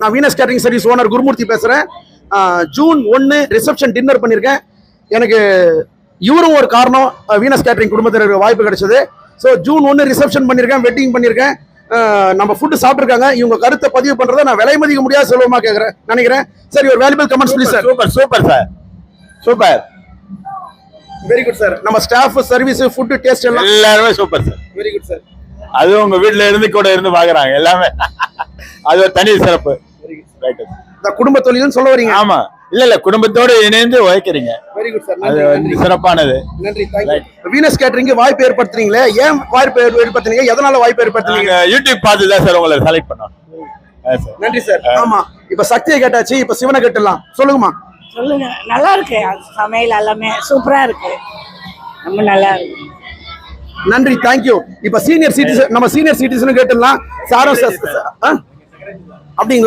நான் Venus catering service owner Gurumurthy பேசுறேன். June 1 reception dinner பண்ணியிருக்கேன். எனக்கு இவரும் ஒரு காரணம், வீனஸ் கேட்டரிங் குடும்பத்தினருக்கு வாய்ப்பு கிடைச்சது. ஸோ ஜூன் 1 ரிசப்ஷன் பண்ணியிருக்கேன், வெட்டிங் பண்ணியிருக்கேன். நம்ம ஃபுட்டு சாப்பிட்டுருக்காங்க. இவங்க கருத்தை பதிவு பண்றதை நான் விலை மதிக்க முடியாத செலவமா நினைக்கிறேன். சரி, ஒரு valuable comments please sir. Super super sir, super, very good sir. நம்ம ஸ்டாஃப், சர்வீஸ், ஃபுட், டேஸ்ட் எல்லாம் எல்லாருமே super sir. Very good sir. அது உங்க வீட்டுல இருந்து கூட இருந்து பாக்குறாங்க எல்லாமே. அது ஒரு தனி சிறப்பு. இந்த குடும்ப தொழில்னு சொல்ல வரீங்க? ஆமா, இல்ல குடும்பத்தோடு இணைந்து உழைக்கிறீங்க. Very good sir. அது சிறப்பானது. நன்றி. வீனஸ் கேட்டரிங் வாய்ப்பு ஏற்படுத்துறீங்களே, ஏன் வாய்ப்பு ஏற்படுத்துறீங்க? எதனால வாய்ப்பு ஏற்படுத்துறீங்க? யூடியூப் பார்த்து தான் சார் உங்களை செலக்ட் பண்ணோம். நன்றி சார். ஆமா, இப்ப சக்தியை கேட்டாச்சு, இப்ப சிவனை கேட்டலாம். சொல்லுங்கம்மா. சொல்லுங்க. நல்லா இருக்கு, சமையல் எல்லாமே சூப்பரா இருக்கு, ரொம்ப நல்லா இருக்கு. நன்றி, தேங்க்யூ. இப்ப சீனியர் சிட்டிசன், நம்ம சீனியர் சிட்டிசன் கேட்டலாம். சாரும் அப்படிங்களா?